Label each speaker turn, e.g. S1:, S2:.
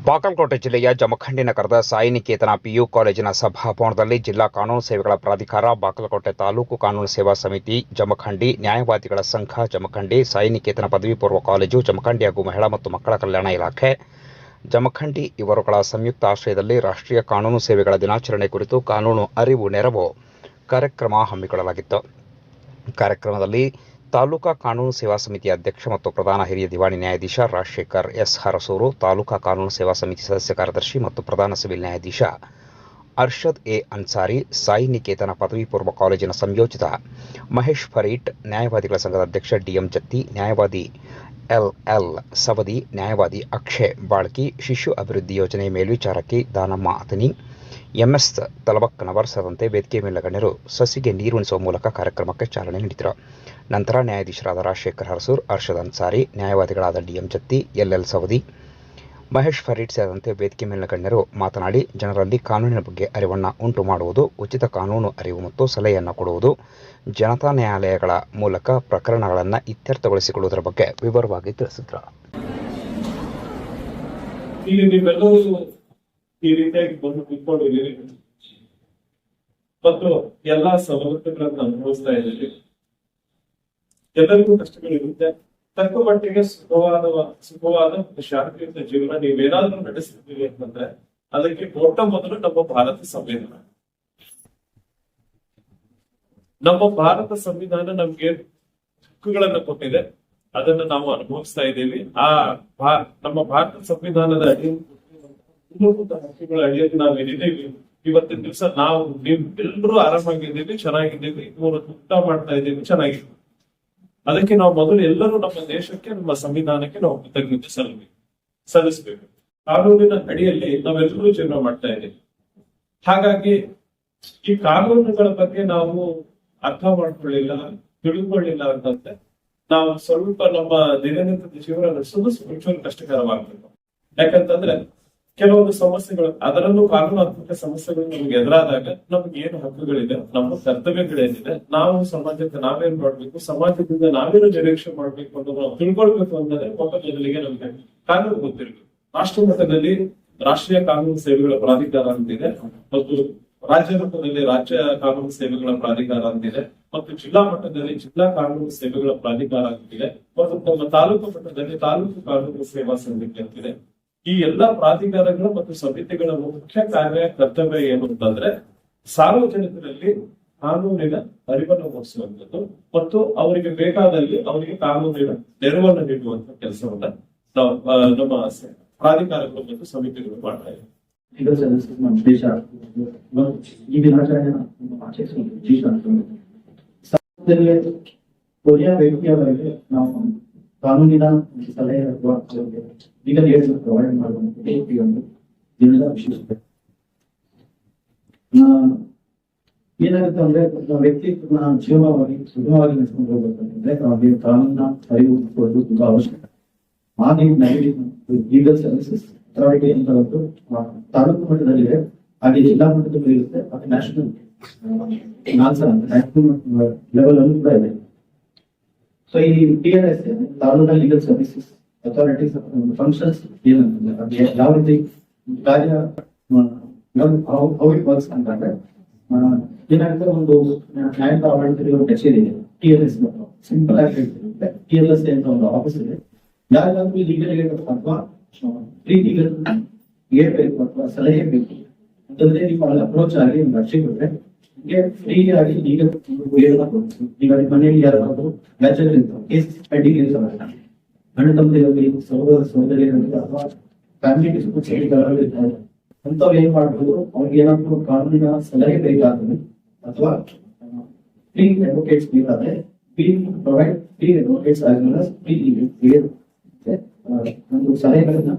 S1: ಬಾಗಲಕೋಟೆ ಜಿಲ್ಲೆಯ ಜಮಖಂಡಿ ನಗರದ ಸಾಯಿ ನಿಕೇತನ ಪಿಯು ಕಾಲೇಜಿನ ಸಭಾಭವನದಲ್ಲಿ ಜಿಲ್ಲಾ ಕಾನೂನು ಸೇವೆಗಳ ಪ್ರಾಧಿಕಾರ, ಬಾಗಲಕೋಟೆ ತಾಲೂಕು ಕಾನೂನು ಸೇವಾ ಸಮಿತಿ, ಜಮಖಂಡಿ ನ್ಯಾಯವಾದಿಗಳ ಸಂಘ, ಜಮಖಂಡಿ ಸಾಯಿ ನಿಕೇತನ ಪದವಿ ಪೂರ್ವ ಕಾಲೇಜು, ಜಮಖಂಡಿ ಹಾಗೂ ಮಹಿಳಾ ಮತ್ತು ಮಕ್ಕಳ ಕಲ್ಯಾಣ ಇಲಾಖೆ, ಜಮಖಂಡಿ ಇವರುಗಳ ಸಂಯುಕ್ತ ಆಶ್ರಯದಲ್ಲಿ ರಾಷ್ಟ್ರೀಯ ಕಾನೂನು ಸೇವೆಗಳ ದಿನಾಚರಣೆ ಕುರಿತು ಕಾನೂನು ಅರಿವು ನೆರವು ಕಾರ್ಯಕ್ರಮ ಹಮ್ಮಿಕೊಳ್ಳಲಾಗಿತ್ತು. ಕಾರ್ಯಕ್ರಮದಲ್ಲಿ ತಾಲೂಕಾ ಕಾನೂನು ಸೇವಾ ಸಮಿತಿಯ ಅಧ್ಯಕ್ಷ ಮತ್ತು ಪ್ರಧಾನ ಹಿರಿಯ ದಿವಾಣಿ ನ್ಯಾಯಾಧೀಶ ರಾಜಶೇಖರ್ ಎಸ್ ಹರಸೂರು, ತಾಲೂಕಾ ಕಾನೂನು ಸೇವಾ ಸಮಿತಿ ಸದಸ್ಯ ಕಾರ್ಯದರ್ಶಿ ಮತ್ತು ಪ್ರಧಾನ ಸಿವಿಲ್ ನ್ಯಾಯಾಧೀಶ ಅರ್ಷದ್ ಎ ಅನ್ಸಾರಿ, ಸಾಯಿ ನಿಕೇತನ ಪದವಿ ಪೂರ್ವ ಕಾಲೇಜಿನ ಸಂಯೋಜಿತ ಮಹೇಶ್ ಫರೀಟ್, ನ್ಯಾಯವಾದಿಗಳ ಸಂಘದ ಅಧ್ಯಕ್ಷ ಡಿಎಂ ಜತ್ತಿ, ನ್ಯಾಯವಾದಿ ಎಲ್ ಸವದಿ, ನ್ಯಾಯವಾದಿ ಅಕ್ಷಯ್ ಬಾಳ್ಕಿ, ಶಿಶು ಅಭಿವೃದ್ಧಿ ಯೋಜನೆ ಮೇಲ್ವಿಚಾರಕಿ ದಾನಮ್ಮ ಅತನಿ, ಎಂಎಸ್ ತಲಬಕ್ಕನವರ್ ಸೇರಿದಂತೆ ವೇದಿಕೆ ಮೇಲಿನ ಗಣ್ಯರು ಸಸಿಗೆ ನೀರುಣಿಸುವ ಮೂಲಕ ಕಾರ್ಯಕ್ರಮಕ್ಕೆ ಚಾಲನೆ ನೀಡಿದರು. ನಂತರ ನ್ಯಾಯಾಧೀಶರಾದ ರಾಜಶೇಖರ್ ಹರಸೂರ್, ಅರ್ಷದ್ ಅನ್ಸಾರಿ, ನ್ಯಾಯವಾದಿಗಳಾದ ಡಿಎಂ ಜತ್ತಿ, ಎಲ್ ಸವದಿ, ಮಹೇಶ್ ಫರೀಡ್ ಸೇರಿದಂತೆ ವೇದಿಕೆ ಮೇಲಿನ ಗಣ್ಯರು ಮಾತನಾಡಿ, ಜನರಲ್ಲಿ ಕಾನೂನಿನ ಬಗ್ಗೆ ಅರಿವನ್ನು ಉಂಟು ಮಾಡುವುದು, ಉಚಿತ ಕಾನೂನು ಅರಿವು ಮತ್ತು ಸಲಹೆಯನ್ನು ಕೊಡುವುದು, ಜನತಾ ನ್ಯಾಯಾಲಯಗಳ ಮೂಲಕ ಪ್ರಕರಣಗಳನ್ನು ಇತ್ಯರ್ಥಗೊಳಿಸಿಕೊಳ್ಳುವುದರ ಬಗ್ಗೆ ವಿವರವಾಗಿ ತಿಳಿಸಿದರು.
S2: ಈ ರೀತಿಯಾಗಿ ಬಂದು ಕುತ್ಕೊಂಡಿದ್ದೀರಿ ಮತ್ತು ಎಲ್ಲಾ ಸವಲತ್ತುಗಳನ್ನ ಅನುಭವಿಸ್ತಾ ಇದ್ದೀರಿ. ಎಲ್ಲರಿಗೂ ಕಷ್ಟಗಳಿರುತ್ತೆ. ತಕ್ಕ ಮಟ್ಟಿಗೆ ಸುಖವಾದ ಮತ್ತು ಶಾಂತಿಯುತ ಜೀವನ ನೀವೇನಾದ್ರೂ ನಡೆಸ್ತಿದ್ದೀರಿ ಅಂತಂದ್ರೆ ಅದಕ್ಕೆ ಮೊಟ್ಟ ಮೊದಲು ನಮ್ಮ ಭಾರತ ಸಂವಿಧಾನ. ನಮ್ಮ ಭಾರತ ಸಂವಿಧಾನ ನಮ್ಗೆ ಹಕ್ಕುಗಳನ್ನ ಕೊಟ್ಟಿದೆ, ಅದನ್ನ ನಾವು ಅನುಭವಿಸ್ತಾ ಇದ್ದೀವಿ. ನಮ್ಮ ಭಾರತ ಸಂವಿಧಾನದ ಮೂಲಭೂತ ಹಕ್ಕುಗಳ ಅಡಿಯಲ್ಲಿ ನಾವೇನಿದ್ದೀವಿ, ಇವತ್ತಿನ ದಿವಸ ನಾವು ನೀವೆಲ್ಲರೂ ಆರಾಮಾಗಿದ್ದೀವಿ, ಚೆನ್ನಾಗಿದ್ದೀವಿ, ಊಟ ಮಾಡ್ತಾ ಇದ್ದೀವಿ, ಚೆನ್ನಾಗಿದ್ದೀವಿ. ಅದಕ್ಕೆ ನಾವು ಮೊದಲು ಎಲ್ಲರೂ ನಮ್ಮ ದೇಶಕ್ಕೆ, ನಮ್ಮ ಸಂವಿಧಾನಕ್ಕೆ ನಾವು ಕೃತಜ್ಞತೆ ಸಲ್ಲಿಸಬೇಕು. ಕಾನೂನಿನ ಅಡಿಯಲ್ಲಿ ನಾವೆಲ್ಲರೂ ಜೀವನ ಮಾಡ್ತಾ ಇದ್ದೀವಿ. ಹಾಗಾಗಿ ಈ ಕಾನೂನುಗಳ ಬಗ್ಗೆ ನಾವು ಅರ್ಥ ಮಾಡ್ಕೊಳ್ಳಿಲ್ಲ, ತಿಳಿದುಕೊಳ್ಳಿಲ್ಲ ಅಂತಂದ್ರೆ ನಾವು ಸ್ವಲ್ಪ ನಮ್ಮ ದಿನನಿತ್ಯದ ಜೀವನ ನಡೆಸೋದು ಸ್ವಲ್ಪ ಕಷ್ಟಕರವಾಗಬೇಕು. ಯಾಕಂತಂದ್ರೆ ಕೆಲವೊಂದು ಸಮಸ್ಯೆಗಳು, ಅದರಲ್ಲೂ ಕಾನೂನಾತ್ಮಕ ಸಮಸ್ಯೆಗಳು ನಮ್ಗೆ ಎದುರಾದಾಗ ನಮ್ಗೆ ಏನು ಹಕ್ಕುಗಳಿದೆ, ನಮ್ಮ ಕರ್ತವ್ಯಗಳೇನಿದೆ, ನಾವು ಸಮಾಜಕ್ಕೆ ನಾವೇನ್ ಮಾಡ್ಬೇಕು, ಸಮಾಜದಿಂದ ನಾವೇನು ನಿರೀಕ್ಷೆ ಮಾಡ್ಬೇಕು ಅಂತ ನಾವು ತಿಳ್ಕೊಳ್ಬೇಕು ಅಂದ್ರೆ ಮೊಟ್ಟ ಮೊದಲಿಗೆ ನಮ್ಗೆ ಕಾನೂನು ಗೊತ್ತಿರ್ಬೇಕು. ರಾಷ್ಟ್ರ ಮಟ್ಟದಲ್ಲಿ ರಾಷ್ಟ್ರೀಯ ಕಾನೂನು ಸೇವೆಗಳ ಪ್ರಾಧಿಕಾರ ಅಂತಿದೆ ಮತ್ತು ರಾಜ್ಯ ಮಟ್ಟದಲ್ಲಿ ರಾಜ್ಯ ಕಾನೂನು ಸೇವೆಗಳ ಪ್ರಾಧಿಕಾರ ಅಂತಿದೆ ಮತ್ತು ಜಿಲ್ಲಾ ಮಟ್ಟದಲ್ಲಿ ಜಿಲ್ಲಾ ಕಾನೂನು ಸೇವೆಗಳ ಪ್ರಾಧಿಕಾರ ಅಂತಿದೆ ಮತ್ತು ನಮ್ಮ ತಾಲೂಕು ಮಟ್ಟದಲ್ಲಿ ತಾಲೂಕು ಕಾನೂನು ಸೇವಾ ಸಮಿತಿ ಅಂತಿದೆ. ಈ ಎಲ್ಲಾ ಪ್ರಾಧಿಕಾರಗಳು ಮತ್ತು ಸಮಿತಿಗಳ ಮುಖ್ಯ ಕರ್ತವ್ಯ ಏನು ಅಂತಂದ್ರೆ ಸಾರ್ವಜನಿಕರಲ್ಲಿ ಕಾನೂನಿನ ಅರಿವನ್ನು ಮೂಡಿಸುವಂಥದ್ದು ಮತ್ತು ಅವರಿಗೆ ಬೇಕಾದಲ್ಲಿ ಅವರಿಗೆ ಕಾನೂನಿನ ನೆರವನ್ನು ನೀಡುವಂತ ಕೆಲಸವನ್ನ ನಾವು ನಮ್ಮ ಪ್ರಾಧಿಕಾರಗಳು ಮತ್ತು ಸಮಿತಿಗಳು ಮಾಡ್ತಾ ಇದ್ದೀವಿ.
S3: ನಾವು ಕಾನೂನಿನ ಸಲಹೆ ಅಥವಾ ಲೀಗಲ್ ಏಡ್ ಪ್ರೊವೈಡ್ ಮಾಡುವಂತ ದಿನದ ವಿಶೇಷತೆ ಏನಾಗುತ್ತೆ ಅಂದ್ರೆ ವ್ಯಕ್ತಿ ಜೀವನವಾಗಿ ಸುಗಮವಾಗಿ ನಡೆಸ್ಕೊಂಡು ಹೋಗ್ಬೇಕಂತಂದ್ರೆ ಅವರಿಗೆ ಕಾನೂನಿನ ಅರಿವು ಕೊಡೋದು ತುಂಬಾ ಅವಶ್ಯಕ. ಆ ನಿಟ್ಟಿನಲ್ಲಿ ಲೀಗಲ್ ಸರ್ವಿಸಸ್ ಅಥಾರಿಟಿ ಅಂತ ಒಂದು ತಾಲೂಕು ಮಟ್ಟದಲ್ಲಿದೆ, ಹಾಗೆ ಜಿಲ್ಲಾ ಮಟ್ಟದಲ್ಲಿ ಇರುತ್ತೆ, ಮತ್ತೆ ನ್ಯಾಷನಲ್ ಲೆವೆಲ್ ಅಲ್ಲೂ ಕೂಡ ಇದೆ. ಸೊ ಈ TLS taluka legal services authorities functions ಏನಂತಂದ್ರೆ ಯಾವ ರೀತಿ ಕಾರ್ಯ ವರ್ಕ್ಸ್ ಅಂತಂದ್ರೆ ಏನಾಗುತ್ತೆ, ಒಂದು ನ್ಯಾಯಾಂಗ ಆಡಳಿತ ಕಚೇರಿ ಇದೆ, TLS ಸಿಂಪಲ್ ಆಗಿ ಹೇಳ್ತಿರುತ್ತೆ. TLS ಅಂತ ಒಂದು ಆಫೀಸ್ ಇದೆ. ಯಾರಿಗಾದ್ರೂ ಲೀಗಲ್ ಏಡ್ ಅಥವಾ ಫ್ರೀ ಲೀಗಲ್ ಏಡ್ ಬೇಕು ಅಥವಾ ಸಲಹೆ ಬೇಕು ಅಂತಂದ್ರೆ ನೀವು ಅಪ್ರೋಚ್ ಆಗಿ ಒಂದು ಅರ್ಜಿ ಕೊಟ್ರೆ ಫ್ರೀ ಆಗಿ ಈಗ ಈಗ ಮನೆಯಲ್ಲಿ ಯಾರಾದ್ರೂ ಬ್ಯಾಚಲರ್ ಇರ್ತಾರೆ, ಕೇಸ್ ಪೆಂಡಿಂಗ್ ಇರ್ತಾರೆ, ಅಣ್ಣ ತಮ್ಮದಿರಲ್ಲಿ ಸಹೋದರಿಯರಲ್ಲಿ ಅಥವಾ ಫ್ಯಾಮಿಲಿ ಡಿಸ್ಪ್ಯೂಟ್ಸ್ ಇರ್ತಾರೆ, ಅಂತವ್ರು ಏನ್ ಮಾಡ್ಬೋದು, ಅವ್ರಿಗೆ ಏನಾದ್ರು ಕಾನೂನಿನ ಸಲಹೆ ಬೇಕಾದ್ರೆ ಅಥವಾ ಫ್ರೀ ಅಡ್ವೊಕೇಟ್ಸ್ ಬೇಕಾದ್ರೆ provide free advocates as well as free ಒಂದು ಸಲಹೆಗಳನ್ನ